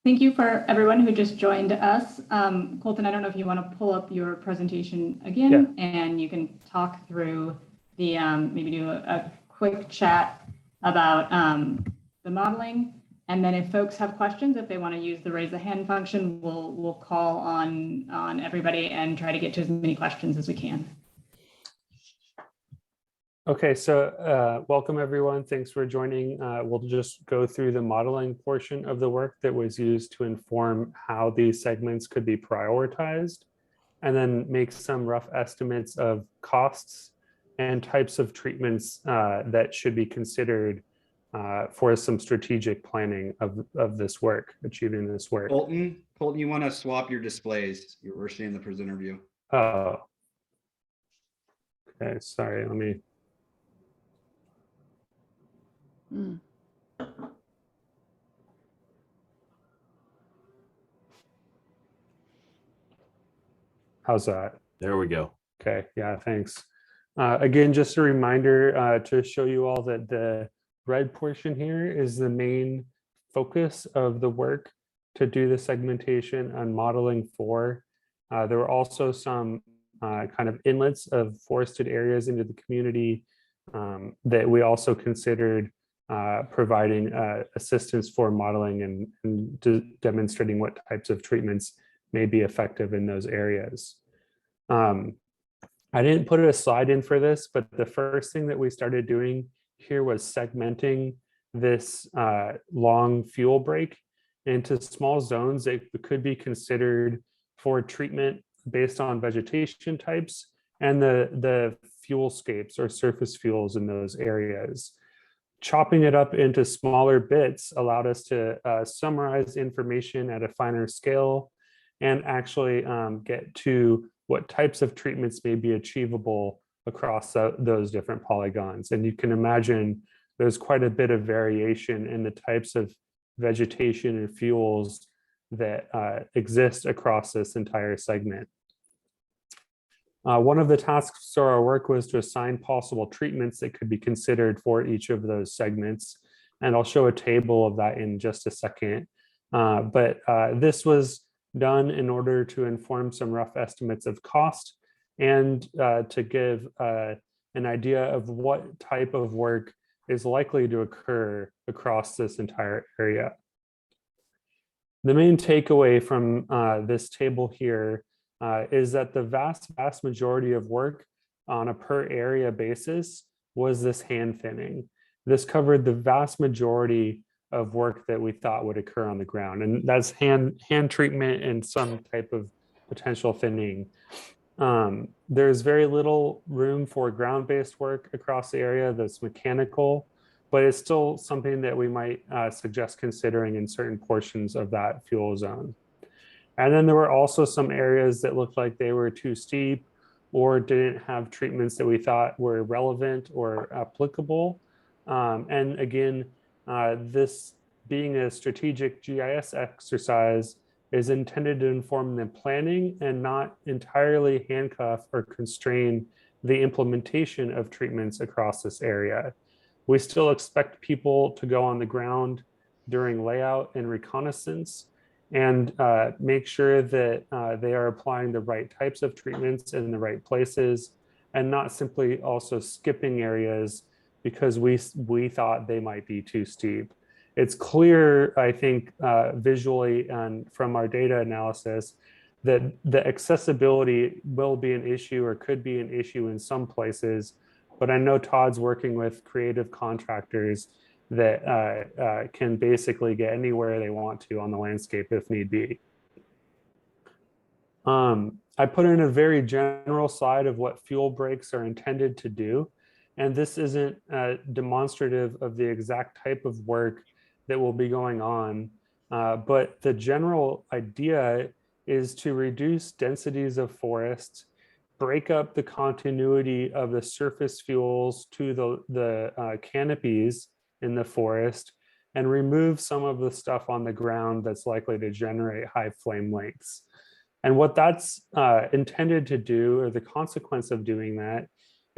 Thank you for everyone who just joined us. Colton, I don't know if you want to pull up your presentation again, and you can talk through the, maybe do a quick chat about the modeling. And then if folks have questions, if they want to use the raise a hand function, we'll call on everybody and try to get to as many questions as we can. Okay, so welcome everyone. Thanks for joining. We'll just go through the modeling portion of the work that was used to inform how these segments could be prioritized, and then make some rough estimates of costs and types of treatments that should be considered for some strategic planning of this work, achieving this work. Colton, you want to swap your displays? We're seeing the presenter view. Oh, okay, sorry, let me. How's that? There we go. Okay, yeah, thanks. Again, just a reminder to show you all that the red portion here is the main focus of the work to do the segmentation and modeling for. There were also some kind of inlets of forested areas into the community that we also considered providing assistance for modeling and demonstrating what types of treatments may be effective in those areas. I didn't put a slide in for this, but the first thing that we started doing here was segmenting this long fuel break into small zones that could be considered for treatment based on vegetation types and the fuelscapes or surface fuels in those areas. Chopping it up into smaller bits allowed us to summarize information at a finer scale and actually get to what types of treatments may be achievable across those different polygons. And you can imagine there's quite a bit of variation in the types of vegetation and fuels that exist across this entire segment. One of the tasks of our work was to assign possible treatments that could be considered for each of those segments. And I'll show a table of that in just a second. But this was done in order to inform some rough estimates of cost and to give an idea of what type of work is likely to occur across this entire area. The main takeaway from this table here is that the vast majority of work on a per area basis was this hand thinning. This covered the vast majority of work that we thought would occur on the ground, and that's hand treatment and some type of potential thinning. There's very little room for ground-based work across the area that's mechanical, but it's still something that we might suggest considering in certain portions of that fuel zone. And then there were also some areas that looked like they were too steep or didn't have treatments that we thought were relevant or applicable. And again, this being a strategic GIS exercise is intended to inform the planning and not entirely handcuff or constrain the implementation of treatments across this area. We still expect people to go on the ground during layout and reconnaissance and make sure that they are applying the right types of treatments in the right places and not simply also skipping areas because we thought they might be too steep. It's clear, I think, visually and from our data analysis that the accessibility will be an issue or could be an issue in some places, but I know Todd's working with creative contractors that can basically get anywhere they want to on the landscape if need be. I put in a very general slide of what fuel breaks are intended to do. And this isn't demonstrative of the exact type of work that will be going on. But the general idea is to reduce densities of forests, break up the continuity of the surface fuels to the canopies in the forest, and remove some of the stuff on the ground that's likely to generate high flame lengths. And what that's intended to do, or the consequence of doing that,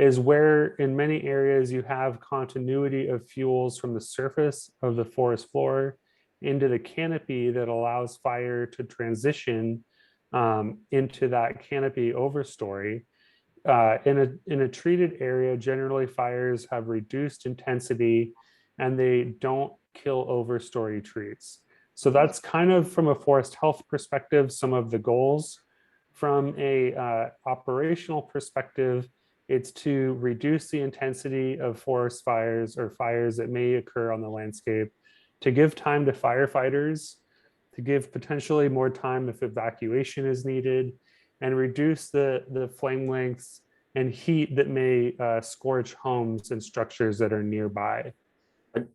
is where in many areas you have continuity of fuels from the surface of the forest floor into the canopy that allows fire to transition into that canopy overstory. In a treated area, generally fires have reduced intensity and they don't kill overstory trees. So that's kind of, from a forest health perspective, some of the goals. From a operational perspective, it's to reduce the intensity of forest fires or fires that may occur on the landscape, to give time to firefighters, to give potentially more time if evacuation is needed, and reduce the flame lengths and heat that may scorch homes and structures that are nearby.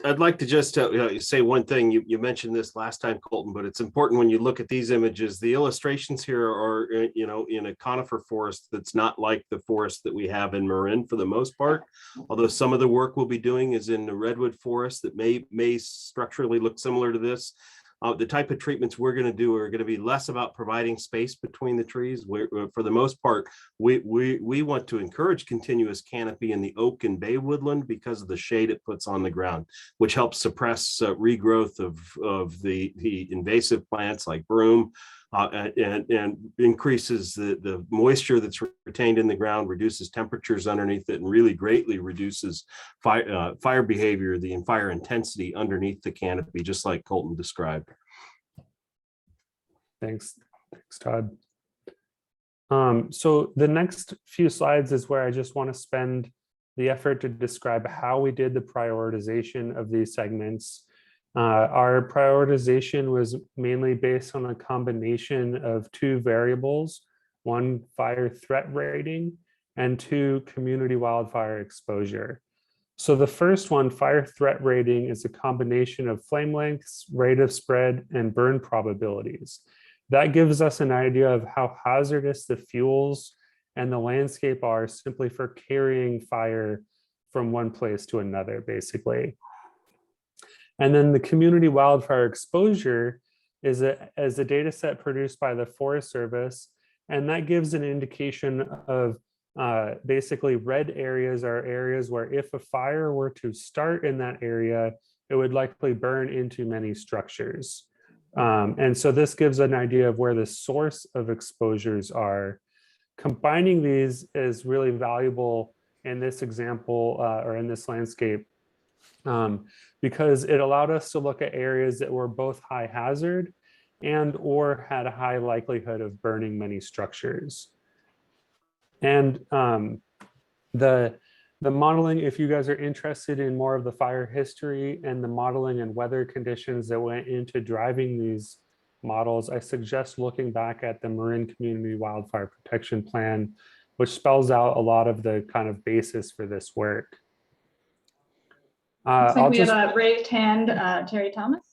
I'd like to just say one thing. You mentioned this last time, Colton, but it's important when you look at these images. The illustrations here are, in a conifer forest that's not like the forest that we have in Marin for the most part. Although some of the work we'll be doing is in the redwood forest that may structurally look similar to this. The type of treatments we're going to do are going to be less about providing space between the trees. For the most part, we want to encourage continuous canopy in the oak and bay woodland because of the shade it puts on the ground, which helps suppress regrowth of the invasive plants like broom, and increases the moisture that's retained in the ground, reduces temperatures underneath it, and really greatly reduces fire behavior, and fire intensity underneath the canopy, just like Colton described. Thanks, Todd. So the next few slides is where I just want to spend the effort to describe how we did the prioritization of these segments. Our prioritization was mainly based on a combination of two variables: one, fire threat rating, and two, community wildfire exposure. So the first one, fire threat rating, is a combination of flame lengths, rate of spread, and burn probabilities. That gives us an idea of how hazardous the fuels and the landscape are simply for carrying fire from one place to another, basically. And then the community wildfire exposure is a data set produced by the Forest Service, and that gives an indication of basically red areas are areas where if a fire were to start in that area, it would likely burn into many structures. And so this gives an idea of where the source of exposures are. Combining these is really valuable in this example or in this landscape because it allowed us to look at areas that were both high hazard and or had a high likelihood of burning many structures. And the modeling, if you guys are interested in more of the fire history and the modeling and weather conditions that went into driving these models, I suggest looking back at the Marin Community Wildfire Protection Plan, which spells out a lot of the kind of basis for this work. Looks like we have a raised hand, Terry Thomas.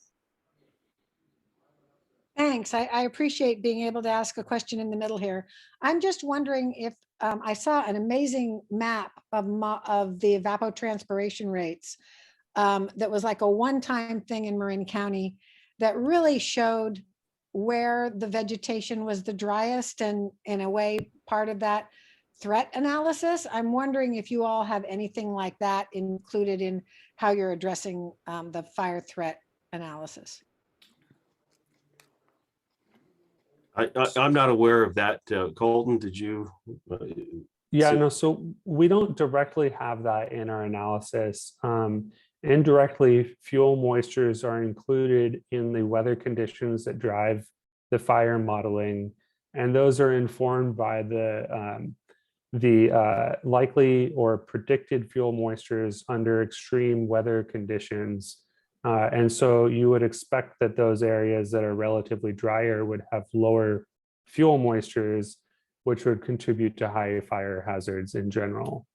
Thanks. I appreciate being able to ask a question in the middle here. I'm just wondering if I saw an amazing map of the evapotranspiration rates that was like a one-time thing in Marin County that really showed where the vegetation was the driest and in a way part of that threat analysis. I'm wondering if you all have anything like that included in how you're addressing the fire threat analysis. I'm not aware of that. Colton, did you? Yeah, no, so we don't directly have that in our analysis. Indirectly, fuel moistures are included in the weather conditions that drive the fire modeling, and those are informed by the likely or predicted fuel moistures under extreme weather conditions. And so you would expect that those areas that are relatively drier would have lower fuel moistures, which would contribute to high fire hazards in general.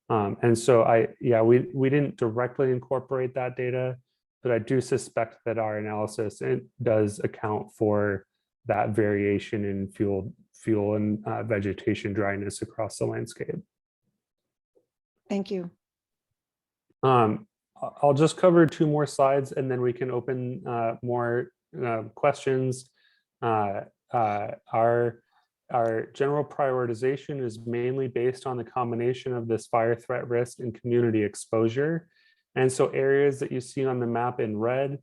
And so we didn't directly incorporate that data, but I do suspect that our analysis does account for that variation in fuel and vegetation dryness across the landscape. Thank you. I'll just cover two more slides and then we can open more questions. Our Our general prioritization is mainly based on the combination of this fire threat risk and community exposure. And so areas that you see on the map in red,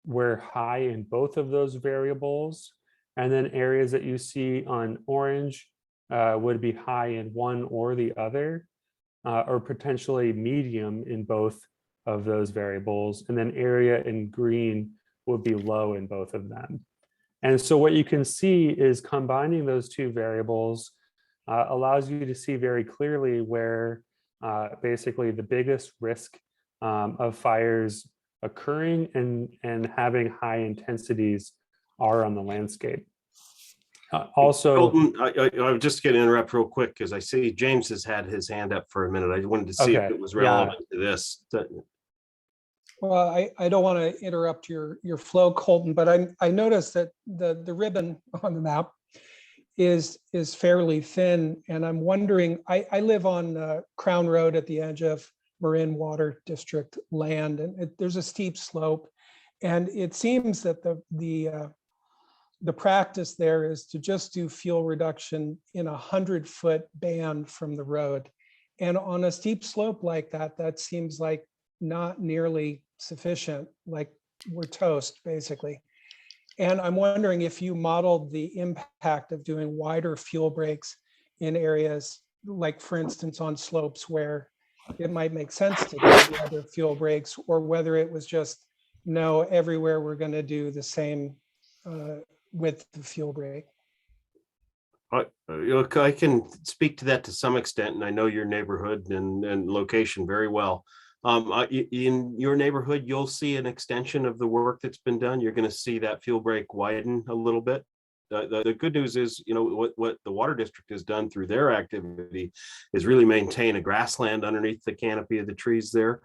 we're high in both of those variables. And then areas that you see on orange would be high in one or the other, or potentially medium in both of those variables. And then area in green would be low in both of them. And so what you can see is combining those two variables allows you to see very clearly where basically the biggest risk of fires occurring and having high intensities are on the landscape. Also, Colton, I'm just going to interrupt real quick because I see James has had his hand up for a minute. I wanted to see if it was relevant to this. Well, I don't want to interrupt your flow, Colton, but I noticed that the ribbon on the map is fairly thin, and I'm wondering. I live on Crown Road at the edge of Marin Water District land, and there's a steep slope, and it seems that the practice there is to just do fuel reduction in 100-foot band from the road, and on a steep slope like that, that seems like not nearly sufficient, like we're toast basically. And I'm wondering if you modeled the impact of doing wider fuel breaks in areas like, for instance, on slopes where it might make sense to do wider fuel breaks, or whether it was just, no, everywhere we're going to do the same with the fuel break. I can speak to that to some extent, and I know your neighborhood and location very well. In your neighborhood, you'll see an extension of the work that's been done. You're going to see that fuel break widen a little bit. The good news is, what the water district has done through their activity is really maintain a grassland underneath the canopy of the trees there.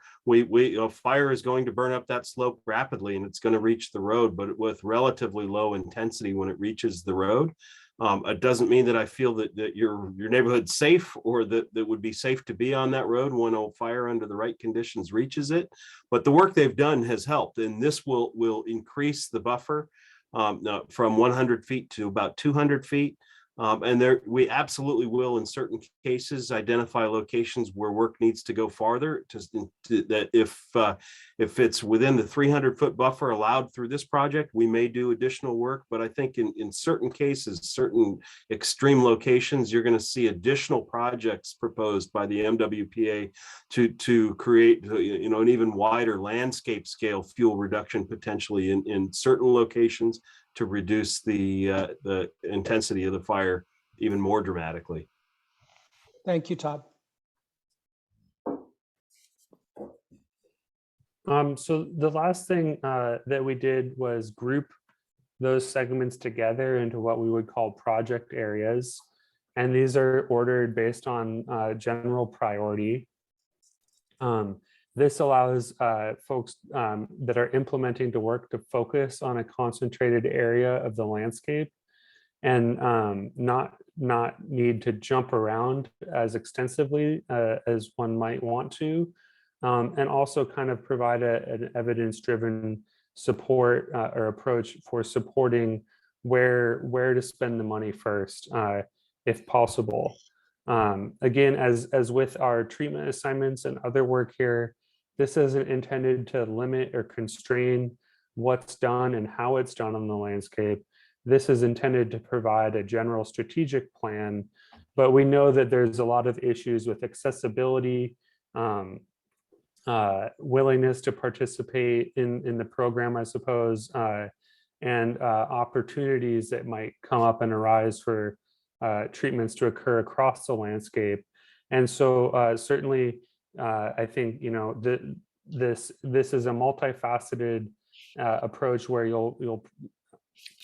Fire is going to burn up that slope rapidly, and it's going to reach the road, but with relatively low intensity when it reaches the road. It doesn't mean that I feel that your neighborhood's safe, or that would be safe to be on that road when a fire under the right conditions reaches it. But the work they've done has helped, and this will increase the buffer from 100 feet to about 200 feet. And we absolutely will, in certain cases, identify locations where work needs to go farther. That if it's within the 300-foot buffer allowed through this project, we may do additional work. But I think in certain cases, certain extreme locations, you're going to see additional projects proposed by the MWPA to create an even wider landscape scale fuel reduction potentially in certain locations, to reduce the intensity of the fire even more dramatically. Thank you, Todd. So the last thing that we did was group those segments together into what we would call project areas. And these are ordered based on general priority. This allows folks that are implementing the work to focus on a concentrated area of the landscape and not need to jump around as extensively as one might want to, and also kind of provide an evidence-driven support or approach for supporting where to spend the money first, if possible. Again, as with our treatment assignments and other work here, this isn't intended to limit or constrain what's done and how it's done on the landscape. This is intended to provide a general strategic plan, but we know that there's a lot of issues with accessibility, willingness to participate in the program, I suppose, and opportunities that might come up and arise for treatments to occur across the landscape. And so certainly, I think this is a multifaceted approach where you'll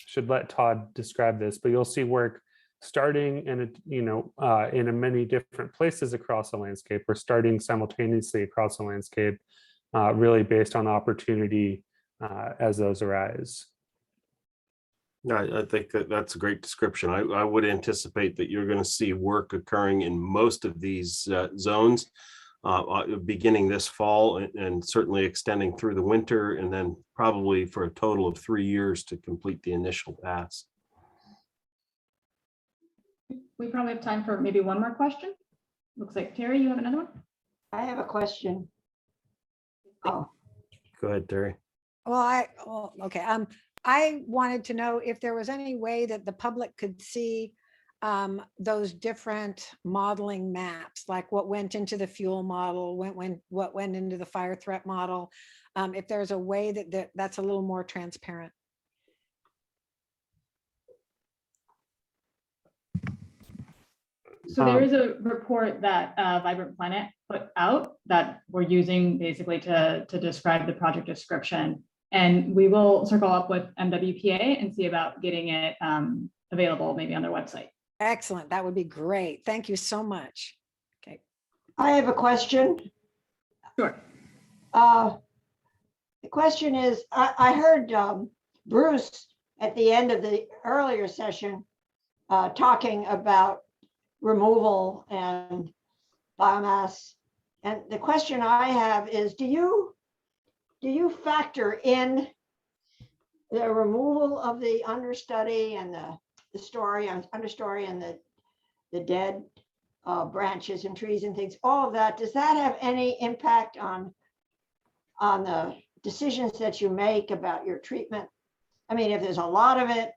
should let Todd describe this, but you'll see work starting in many different places across the landscape, or starting simultaneously across the landscape, really based on opportunity as those arise. I think that's a great description. I would anticipate that you're going to see work occurring in most of these zones, beginning this fall and certainly extending through the winter, and then probably for a total of 3 years to complete the initial pass. we probably have time for maybe one more question. Looks like Terry, you have another one? I have a question. Oh, Go ahead, Terry. Well, okay. I wanted to know if there was any way that the public could see those different modeling maps, like what went into the fuel model, what went into the fire threat model. If there's a way that's a little more transparent. So there is a report that Vibrant Planet put out that we're using basically to describe the project description. And we will circle up with MWPA and see about getting it available maybe on their website. Excellent. That would be great. Thank you so much. Okay. I have a question. Sure. The question is, I heard Bruce at the end of the earlier session talking about removal and biomass. And the question I have is, do you factor in the removal of the understudy and the understory and the dead branches and trees and things, all of that? Does that have any impact on the decisions that you make about your treatment? I mean, if there's a lot of it,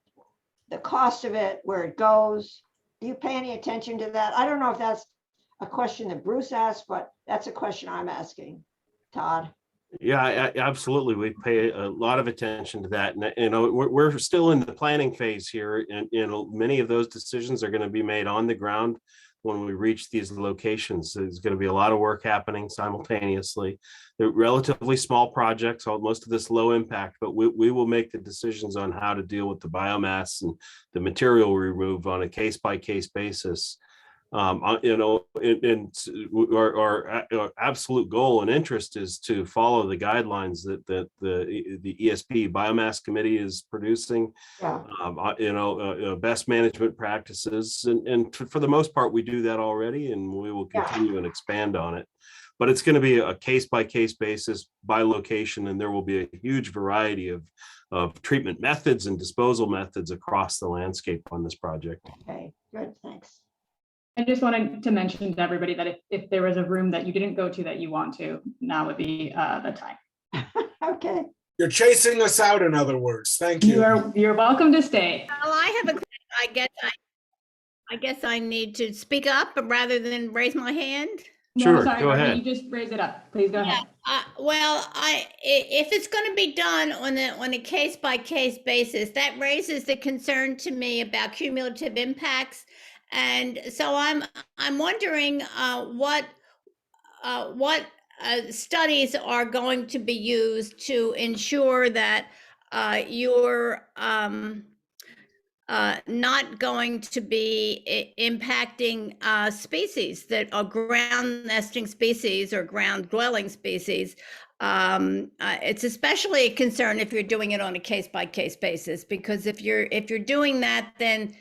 the cost of it, where it goes, do you pay any attention to that? I don't know if that's a question that Bruce asked, but that's a question I'm asking. Todd. Yeah, absolutely. We pay a lot of attention to that. And, you know, we're still in the planning phase here. And, you know, many of those decisions are going to be made on the ground when we reach these locations. There's going to be a lot of work happening simultaneously. They're relatively small projects, most of this low impact, but we will make the decisions on how to deal with the biomass and the material we remove on a case-by-case basis. You know, our absolute goal and interest is to follow the guidelines that the ESP Biomass Committee is producing. Yeah. You know, best management practices, and for the most part, we do that already, and we will continue and expand on it. But it's going to be a case-by-case basis by location, and there will be a huge variety of treatment methods and disposal methods across the landscape on this project. Okay, good, thanks. I just wanted to mention to everybody that if there was a room that you didn't go to that you want to, now would be the time. Okay. You're chasing us out, in other words. Thank you. You're welcome to stay. Well, I have a question. I guess I need to speak up rather than raise my hand. Sure, sorry, go Margie, ahead. You just raise it up. Please go ahead. Well, if it's going to be done on a case by case basis, that raises the concern to me about cumulative impacts. And so I'm wondering what studies are going to be used to ensure that you're not going to be impacting species that are ground nesting species or ground dwelling species. It's especially a concern if you're doing it on a case by case basis, because if you're doing that, then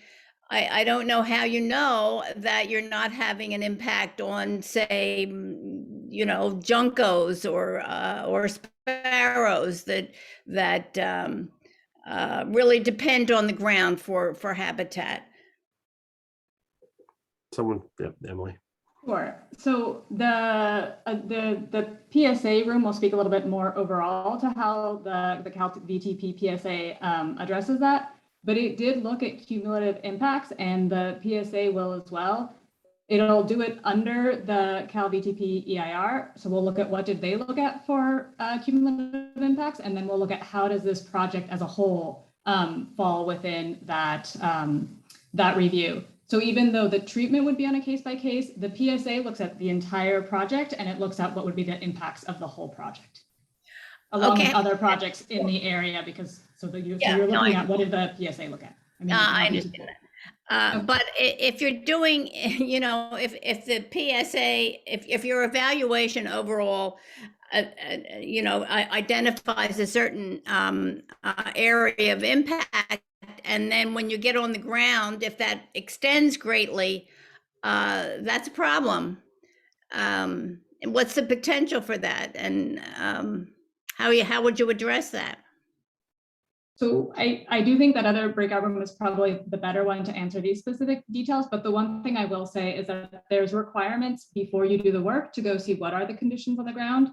I don't know how you know that you're not having an impact on, say, you know, juncos or sparrows that really depend on the ground for habitat. Someone, yeah, Emily. Sure. So the PSA room will speak a little bit more overall to how the Cal VTP PSA addresses that. But it did look at cumulative impacts, and the PSA will as well. It'll do it under the Cal VTP EIR. So we'll look at what did they look at for cumulative impacts, and then we'll look at how does this project as a whole fall within that, that review. So even though the treatment would be on a case by case, the PSA looks at the entire project, and it looks at what would be the impacts of the whole project, along with other projects in the area, because so you're looking at what did the PSA look at? I mean, I understand that. But if you're doing, you know, if the PSA, if your evaluation overall, you know, identifies a certain area of impact, and then when you get on the ground, if that extends greatly, that's a problem. And what's the potential for that? And how would you address that? So I do think that other breakout room is probably the better one to answer these specific details. But the one thing I will say is that there's requirements before you do the work to go see what are the conditions on the ground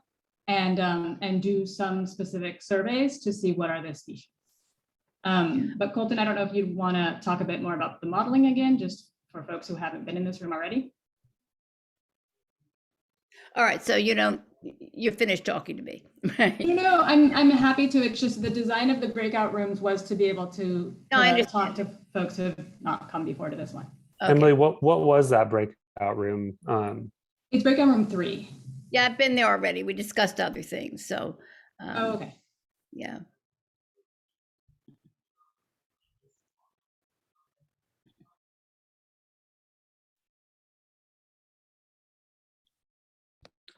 and do some specific surveys to see what are the species. But Colton, I don't know if you'd want to talk a bit more about the modeling again, just for folks who haven't been in this room already. All right, so you're finished talking to me, right? No, I'm happy to. It's just the design of the breakout rooms was to be able to No, I talk understand. to folks who have not come before to this one. Okay. Emily, what was that breakout room? It's breakout room 3. Yeah, I've been there already. We discussed other things, so. Oh, okay. Yeah.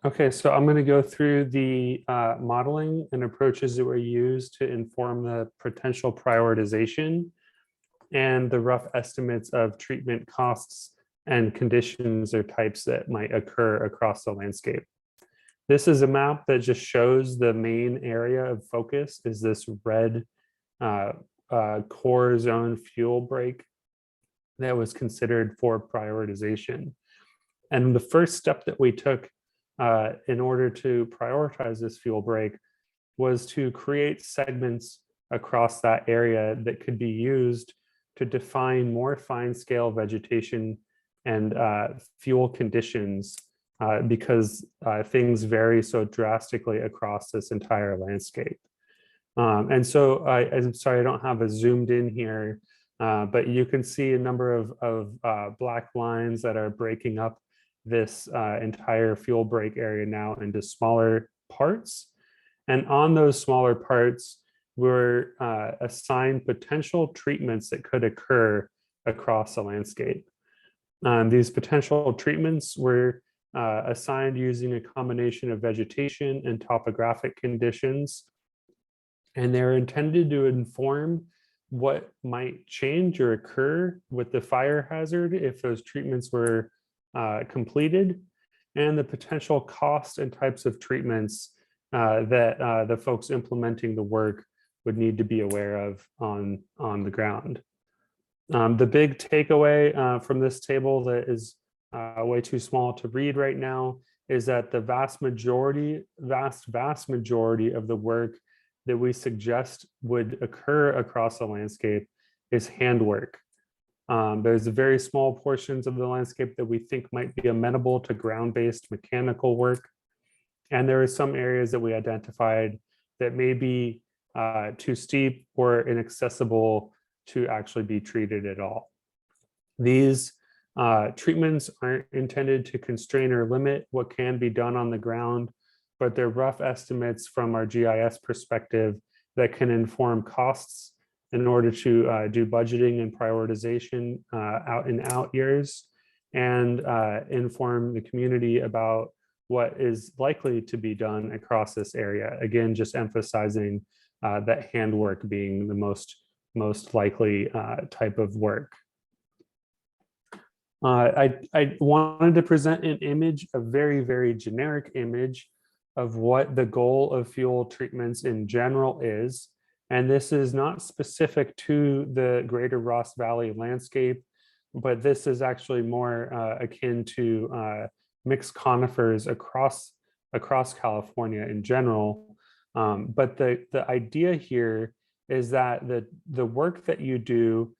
Okay, so I'm going to go through the modeling and approaches that were used to inform the potential prioritization and the rough estimates of treatment costs and conditions or types that might occur across the landscape. This is a map that just shows the main area of focus is this red core zone fuel break that was considered for prioritization. And the first step that we took in order to prioritize this fuel break was to create segments across that area that could be used to define more fine scale vegetation and fuel conditions because things vary so drastically across this entire landscape. And so I'm sorry, I don't have a zoomed in here, but you can see a number of black lines that are breaking up this entire fuel break area now into smaller parts. And on those smaller parts, we're assigned potential treatments that could occur across the landscape. These potential treatments were assigned using a combination of vegetation and topographic conditions. And they're intended to inform what might change or occur with the fire hazard if those treatments were completed, and the potential cost and types of treatments that the folks implementing the work would need to be aware of on the ground. The big takeaway from this table that is way too small to read right now is that the vast majority of the work that we suggest would occur across the landscape is handwork. There's very small portions of the landscape that we think might be amenable to ground-based mechanical work. And there are some areas that we identified that may be too steep or inaccessible to actually be treated at all. These treatments aren't intended to constrain or limit what can be done on the ground, but they're rough estimates from our GIS perspective that can inform costs in order to do budgeting and prioritization out years, and inform the community about what is likely to be done across this area. Again, just emphasizing that handwork being the most likely type of work. I wanted to present an image, a very, very generic image of what the goal of fuel treatments in general is. And this is not specific to the greater Ross Valley landscape, but this is actually more akin to mixed conifers across California in general. But the idea here is that the work that you do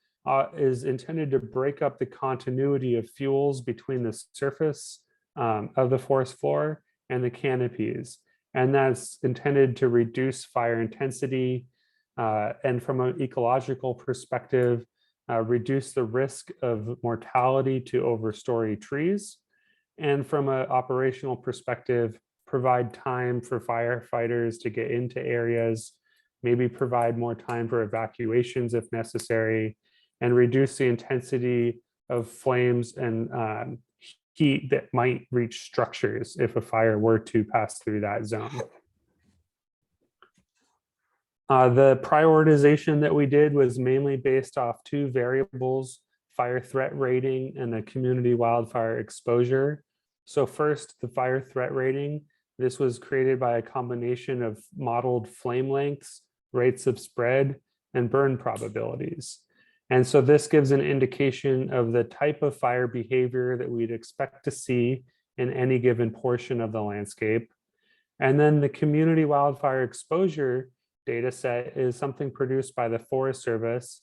is intended to break up the continuity of fuels between the surface of the forest floor and the canopies. And that's intended to reduce fire intensity, and from an ecological perspective, reduce the risk of mortality to overstory trees. And from an operational perspective, provide time for firefighters to get into areas, maybe provide more time for evacuations if necessary, and reduce the intensity of flames and heat that might reach structures if a fire were to pass through that zone. The prioritization that we did was mainly based off two variables: fire threat rating and the community wildfire exposure. So first, the fire threat rating. This was created by a combination of modeled flame lengths, rates of spread, and burn probabilities. And so this gives an indication of the type of fire behavior that we'd expect to see in any given portion of the landscape. And then the community wildfire exposure data set is something produced by the Forest Service,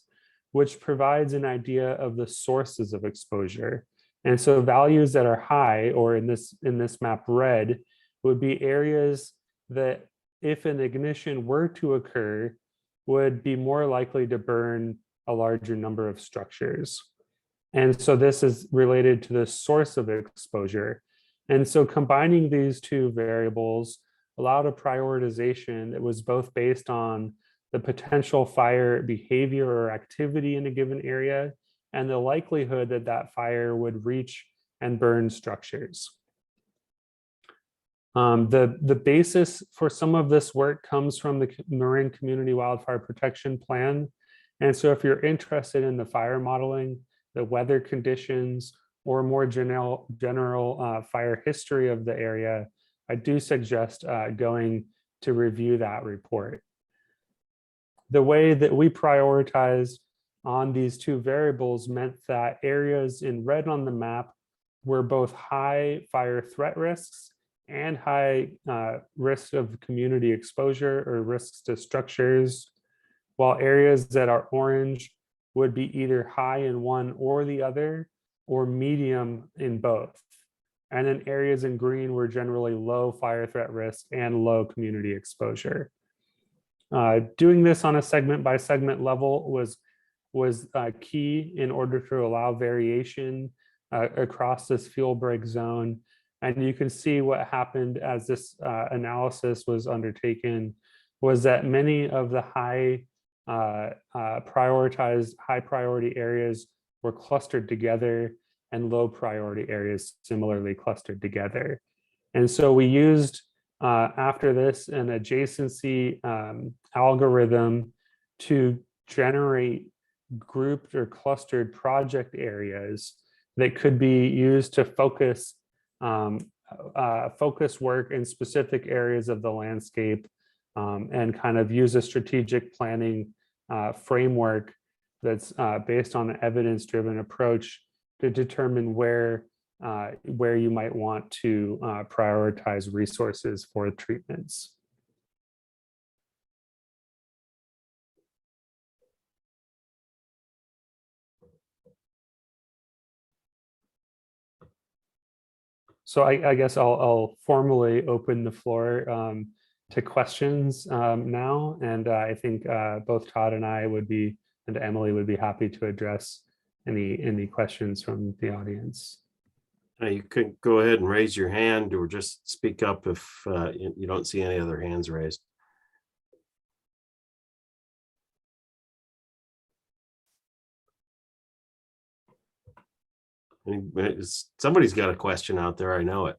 which provides an idea of the sources of exposure. And so values that are high, or in this map red, would be areas that if an ignition were to occur, would be more likely to burn a larger number of structures. And so this is related to the source of exposure. And so combining these two variables allowed a prioritization that was both based on the potential fire behavior or activity in a given area and the likelihood that that fire would reach and burn structures. The basis for some of this work comes from the Marin Community Wildfire Protection Plan. And so if you're interested in the fire modeling, the weather conditions, or more general fire history of the area, I do suggest going to review that report. The way that we prioritize on these two variables meant that areas in red on the map were both high fire threat risks and high risks of community exposure or risks to structures, while areas that are orange would be either high in one or the other, or medium in both. And then areas in green were generally low fire threat risk and low community exposure. Doing this on a segment by segment level was key in order to allow variation across this fuel break zone. And you can see what happened as this analysis was undertaken was that many of the prioritized high priority areas were clustered together and low priority areas similarly clustered together. And so we used after this an adjacency algorithm to generate grouped or clustered project areas that could be used to focus work in specific areas of the landscape and kind of use a strategic planning framework that's based on an evidence-driven approach to determine where you might want to prioritize resources for treatments. So I guess I'll formally open the floor to questions now, and I think both Todd and I and Emily would be happy to address any questions from the audience. You could go ahead and raise your hand or just speak up if you don't see any other hands raised. Somebody's got a question out there, I know it.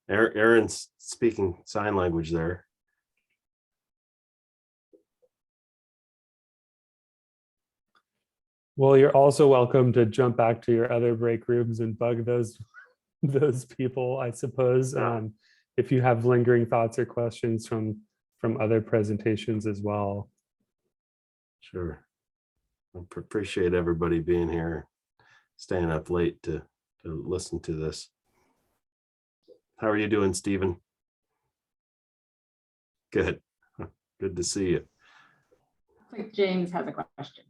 Aaron's speaking sign language there. Well, you're also welcome to jump back to your other break rooms and bug those people, I suppose, if you have lingering thoughts or questions from other presentations as well. Sure. I appreciate everybody being here, staying up late to listen to this. How are you doing, Stephen? Good. Good to see you. Looks like James has a question.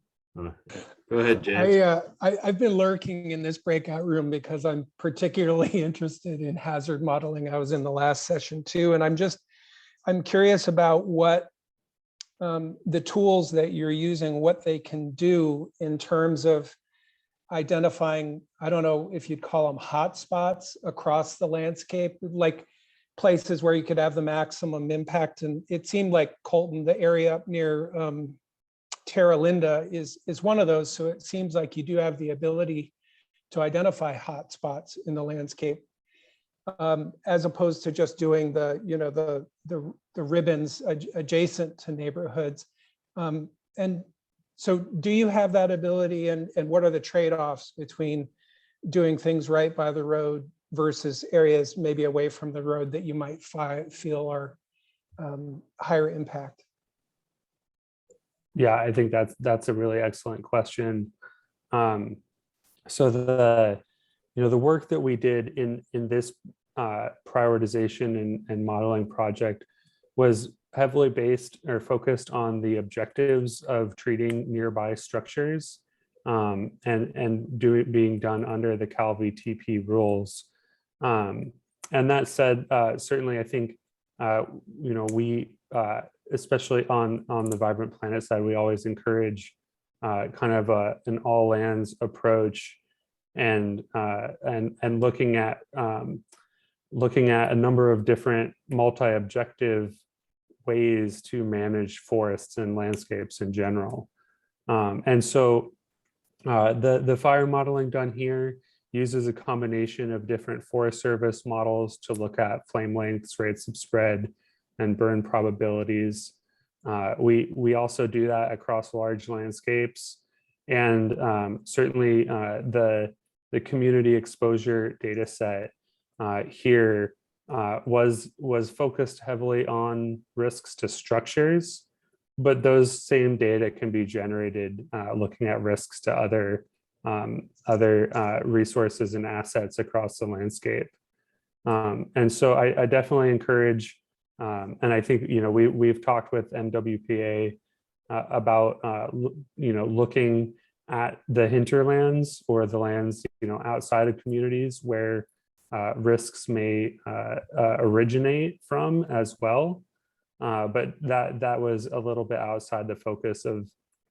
Go ahead, James. I've been lurking in this breakout room because I'm particularly interested in hazard modeling. I was in the last session too, and I'm curious about what the tools that you're using, what they can do in terms of identifying, I don't know if you'd call them hotspots across the landscape, like places where you could have the maximum impact. And it seemed like Colton, the area up near Terra Linda is one of those. So it seems like you do have the ability to identify hotspots in the landscape, as opposed to just doing the ribbons adjacent to neighborhoods. And so do you have that ability, and what are the trade-offs between doing things right by the road versus areas maybe away from the road that you might feel are higher impact? Yeah, I think that's a really excellent question. So the work that we did in this prioritization and modeling project was heavily based or focused on the objectives of treating nearby structures, and being done under the CalVTP rules. And that said, certainly I think we especially on the Vibrant Planet side, we always encourage kind of an all lands approach, and looking at a number of different multi-objective ways to manage forests and landscapes in general. And so the fire modeling done here uses a combination of different Forest Service models to look at flame lengths, rates of spread, and burn probabilities. We also do that across large landscapes, and certainly the community exposure data set here was focused heavily on risks to structures, but those same data can be generated looking at risks to other resources and assets across the landscape. And so I definitely encourage, and I think we've talked with MWPA about looking at the hinterlands or the lands outside of communities where risks may originate from as well. But that was a little bit outside the focus of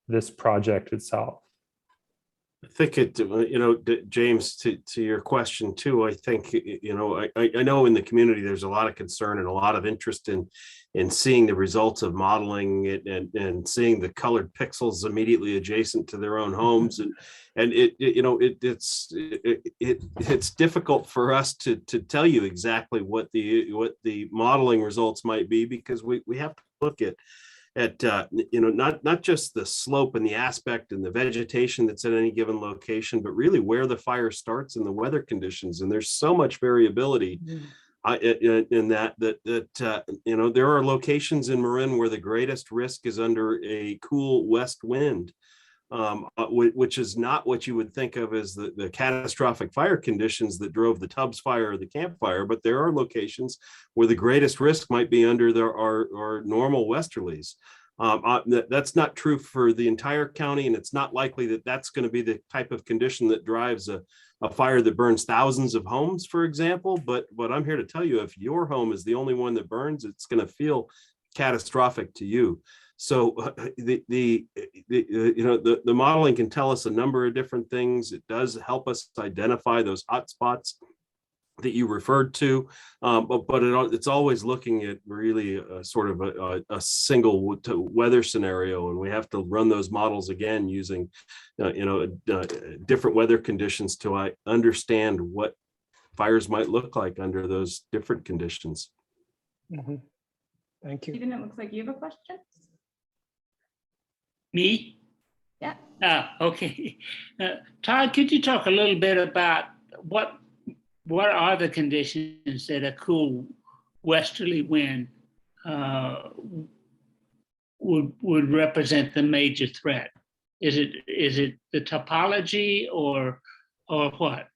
this project itself. I think James, to your question too, I think, I know in the community, there's a lot of concern and a lot of interest in seeing the results of modeling it and seeing the colored pixels immediately adjacent to their own homes. And it's difficult for us to tell you exactly what the modeling results might be, because we have to look at not just the slope and the aspect and the vegetation that's at any given location, but really where the fire starts and the weather conditions. And there's so much variability in that there are locations in Marin where the greatest risk is under a cool west wind, which is not what you would think of as the catastrophic fire conditions that drove the Tubbs fire or the Camp Fire. But there are locations where the greatest risk might be under our normal westerlies. That's not true for the entire county, and it's not likely that that's going to be the type of condition that drives a fire that burns thousands of homes, for example. But I'm here to tell you, if your home is the only one that burns, it's going to feel catastrophic to you. So the modeling can tell us a number of different things. It does help us identify those hot spots that you referred to, but it's always looking at really a sort of a single weather scenario, and we have to run those models again using different weather conditions to understand what fires might look like under those different conditions. Mm-hmm. Thank you. Stephen, it looks like you have a question. Me? Yeah. Okay. Todd, could you talk a little bit about what are the conditions that a cool westerly wind would represent the major threat? Is it the topology or what?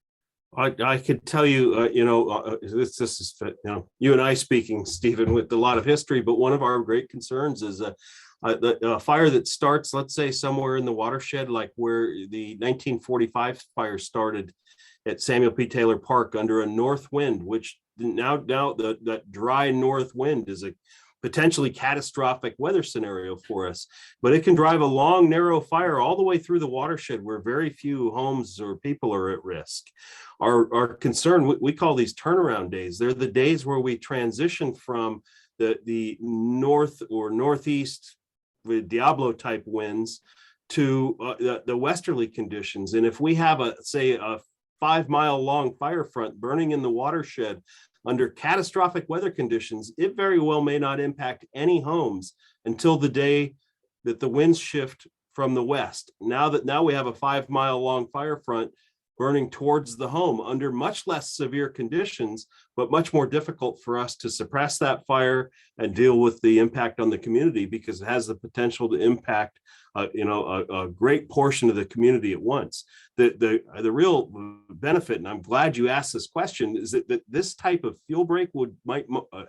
I could tell you, this is you and I speaking, Stephen, with a lot of history, but one of our great concerns is a fire that starts, let's say, somewhere in the watershed, like where the 1945 fire started at Samuel P. Taylor Park under a north wind, which now that dry north wind is a potentially catastrophic weather scenario for us. But it can drive a long, narrow fire all the way through the watershed where very few homes or people are at risk. Our concern, we call these turnaround days. They're the days where we transition from the north or northeast with Diablo type winds to the westerly conditions. And if we have say a 5-mile long fire front burning in the watershed under catastrophic weather conditions, it very well may not impact any homes until the day that the winds shift from the west. Now we have a 5-mile long fire front, burning towards the home under much less severe conditions, but much more difficult for us to suppress that fire and deal with the impact on the community, because it has the potential to impact a great portion of the community at once. The real benefit, and I'm glad you asked this question, is that this type of fuel break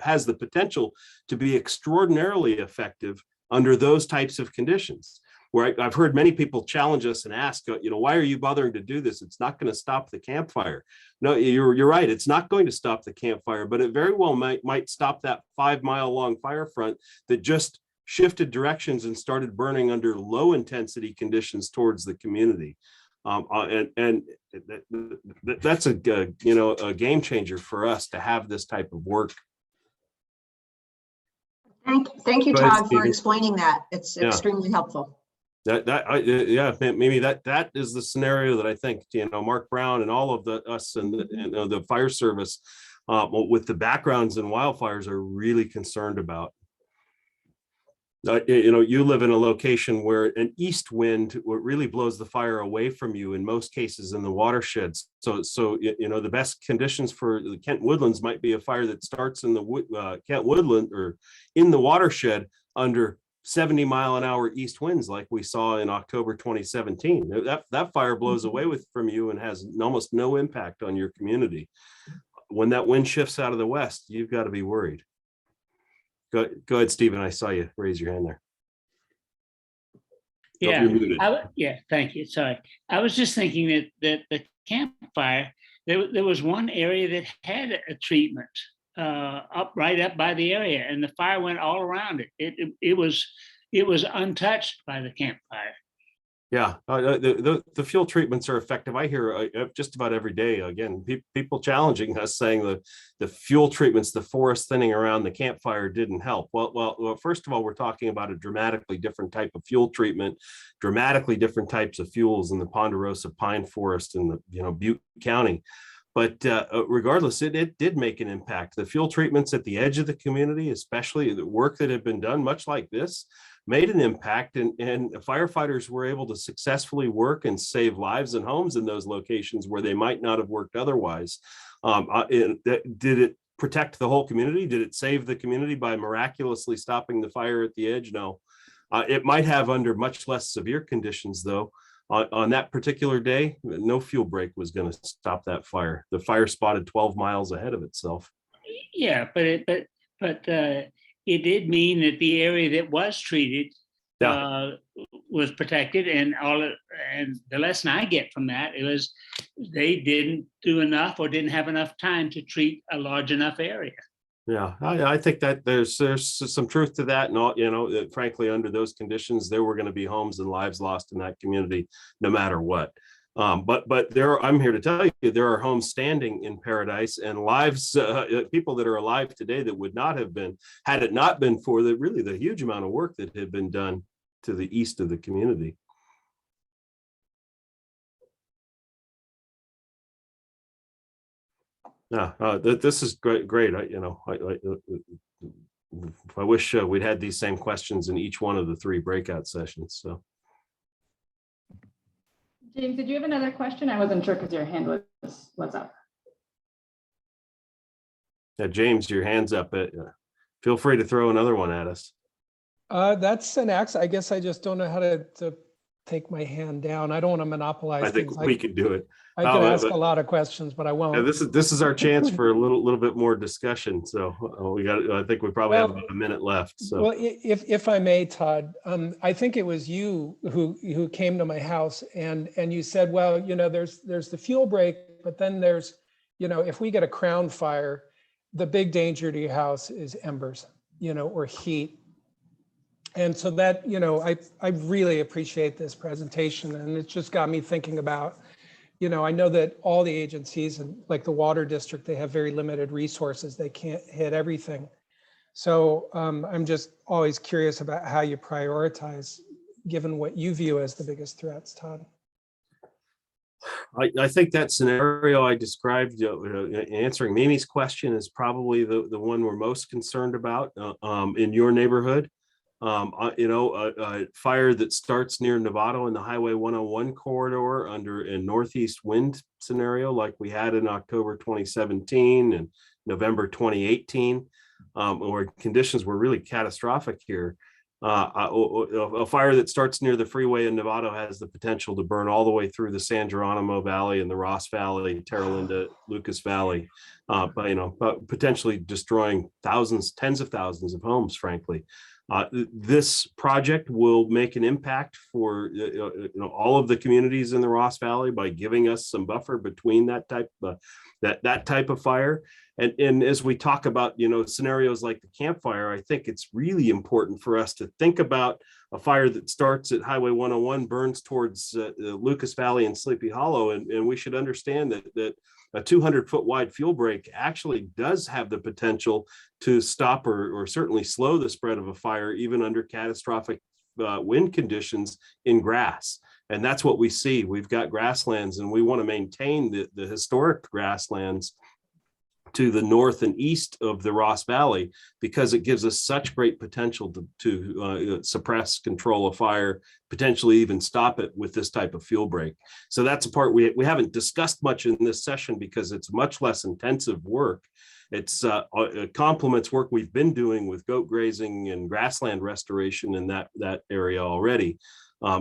has the potential to be extraordinarily effective under those types of conditions. Where I've heard many people challenge us and ask, why are you bothering to do this? It's not going to stop the campfire. No, you're right. It's not going to stop the campfire, but it very well might stop that 5-mile long fire front that just shifted directions and started burning under low intensity conditions towards the community. And that's a game changer for us to have this type of work. Thank you, Go ahead, Todd, for Stevie. Explaining that. It's extremely helpful. Maybe that is the scenario that I think Mark Brown and all of us and the fire service with the backgrounds in wildfires are really concerned about. You live in a location where an east wind really blows the fire away from you in most cases in the watersheds. So the best conditions for the Kent Woodlands might be a fire that starts in the Kent Woodland or in the watershed under 70-mile-an-hour east winds, like we saw in October 2017. That fire blows away from you and has almost no impact on your community. When that wind shifts out of the west, you've got to be worried. Go ahead, Stephen. I saw you raise your hand there. Yeah, thank you. Sorry. I was just thinking that the campfire, there was one area that had a treatment right up by the area, and the fire went all around it. It was untouched by the campfire. Yeah, the fuel treatments are effective. I hear just about every day, again, people challenging us saying the fuel treatments, the forest thinning around the campfire didn't help. Well, first of all, we're talking about a dramatically different type of fuel treatment, dramatically different types of fuels in the Ponderosa pine forest in the Butte County. But regardless, it did make an impact. The fuel treatments at the edge of the community, especially the work that had been done, much like this, made an impact, and firefighters were able to successfully work and save lives and homes in those locations where they might not have worked otherwise. Did it protect the whole community? Did it save the community by miraculously stopping the fire at the edge? No. It might have under much less severe conditions, though. On that particular day, no fuel break was going to stop that fire. The fire spotted 12 miles ahead of itself. Yeah, but it did mean that the area that was treated was protected, and the lesson I get from that was they didn't do enough or didn't have enough time to treat a large enough area. Yeah, I think that there's some truth to that, and frankly, under those conditions, there were going to be homes and lives lost in that community, no matter what. But I'm here to tell you, there are homes standing in Paradise and lives, people that are alive today that would not have been, had it not been for the huge amount of work that had been done to the east of the community. Yeah, this is great. I wish we'd had these same questions in each one of the 3 breakout sessions. So. James, did you have another question? I wasn't sure because your hand was up. Yeah, James, your hand's up. Feel free to throw another one at us. That's an axe. I guess I just don't know how to take my hand down. I don't want to monopolize. I think we can do it. I can ask a lot of questions, but I won't. Yeah, this is our chance for a little bit more discussion. So I think we probably have about a minute left. So, well, if I may, Todd, I think it was you who came to my house and you said, well, there's the fuel break, but then there's, if we get a crown fire, the big danger to your house is embers, or heat. And so that, I really appreciate this presentation, and it just got me thinking about, I know that all the agencies and like the water district, they have very limited resources. They can't hit everything. So I'm just always curious about how you prioritize given what you view as the biggest threats, Todd. I think that scenario I described answering Mimi's question is probably the one we're most concerned about in your neighborhood. A fire that starts near Novato in the Highway 101 corridor under a northeast wind scenario like we had in October 2017 and November 2018, where conditions were really catastrophic here. A fire that starts near the freeway in Novato has the potential to burn all the way through the San Geronimo Valley and the Ross Valley, Terra Linda, Lucas Valley, but potentially destroying tens of thousands of homes, frankly. This project will make an impact for all of the communities in the Ross Valley by giving us some buffer between that type of fire. And as we talk about scenarios like the campfire, I think it's really important for us to think about a fire that starts at Highway 101, burns towards Lucas Valley and Sleepy Hollow, and we should understand that a 200-foot wide fuel break actually does have the potential to stop or certainly slow the spread of a fire, even under catastrophic wind conditions in grass. And that's what we see. We've got grasslands, and we want to maintain the historic grasslands to the north and east of the Ross Valley, because it gives us such great potential to suppress, control a fire, potentially even stop it with this type of fuel break. So that's a part we haven't discussed much in this session because it's much less intensive work. It's complements work we've been doing with goat grazing and grassland restoration in that area already.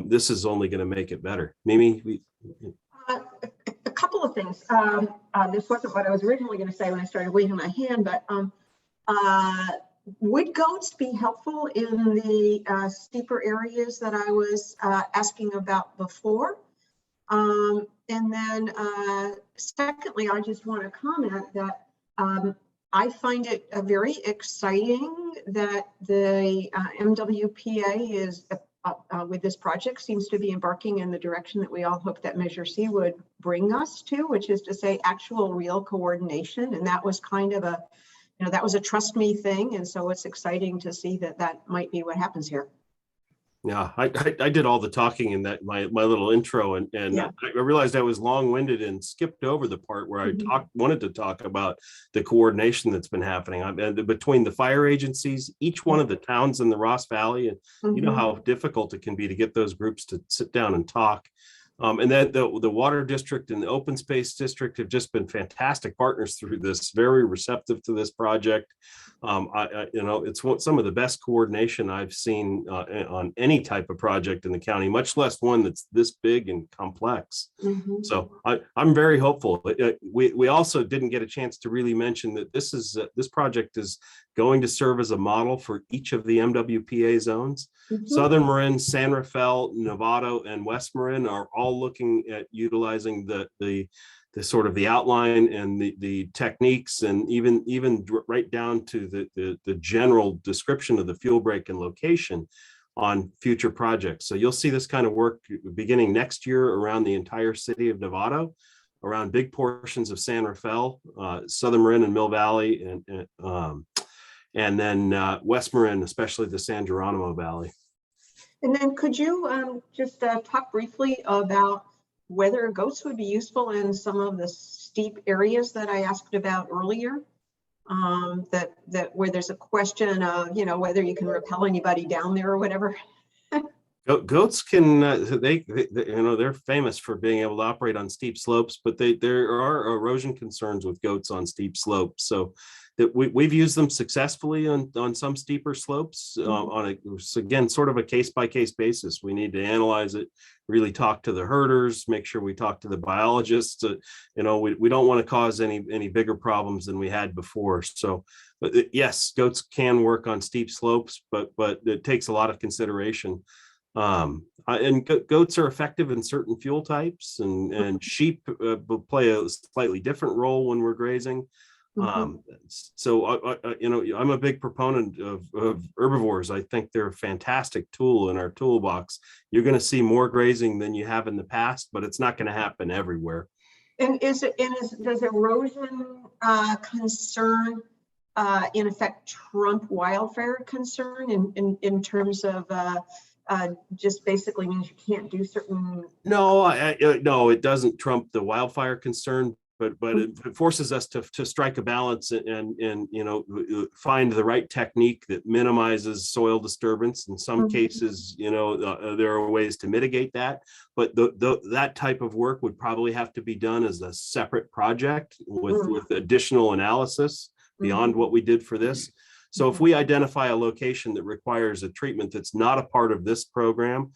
This is only going to make it better. Mimi? A couple of things. This wasn't what I was originally going to say when I started waving my hand, but would goats be helpful in the steeper areas that I was asking about before? And then secondly, I just want to comment that I find it very exciting that the MWPA is with this project seems to be embarking in the direction that we all hope that Measure C would bring us to, which is to say actual real coordination. And that was kind of that was a trust me thing. And so it's exciting to see that might be what happens here. Yeah, I did all the talking in that my little intro, and Yeah. I realized I was long-winded and skipped over the part where I wanted to talk about the coordination that's been happening between the fire agencies, each one of the towns in the Ross Valley, and you know how difficult it can be to get those groups to sit down and talk. And then the water district and the open space district have just been fantastic partners through this, very receptive to this project. It's some of the best coordination I've seen on any type of project in the county, much less one that's this big and complex. So I'm very hopeful. We also didn't get a chance to really mention that this project is going to serve as a model for each of the MWPA zones. Southern Marin, San Rafael, Novato, and West Marin are all looking at utilizing the sort of the outline and the techniques, and even right down to the general description of the fuel break and location on future projects. So you'll see this kind of work beginning next year around the entire city of Novato, around big portions of San Rafael, Southern Marin and Mill Valley, and then West Marin, especially the San Geronimo Valley. And then could you just talk briefly about whether goats would be useful in some of the steep areas that I asked about earlier? That where there's a question of, whether you can repel anybody down there or whatever. Goats can, they're famous for being able to operate on steep slopes, but there are erosion concerns with goats on steep slopes. So that we've used them successfully on some steeper slopes again, sort of a case-by-case basis. We need to analyze it, really talk to the herders, make sure we talk to the biologists. We don't want to cause any bigger problems than we had before. So yes, goats can work on steep slopes, but it takes a lot of consideration. And goats are effective in certain fuel types, and sheep will play a slightly different role when we're grazing. So I'm a big proponent of herbivores. I think they're a fantastic tool in our toolbox. You're going to see more grazing than you have in the past, but it's not going to happen everywhere. And does erosion concern in effect trump wildfire concern in terms of just basically means you can't do certain? No, no, it doesn't trump the wildfire concern, but it forces us to strike a balance and you know, find the right technique that minimizes soil disturbance. In some cases, you know, there are ways to mitigate that, but that type of work would probably have to be done as a separate project with additional analysis beyond what we did for this. So if we identify a location that requires a treatment that's not a part of this program,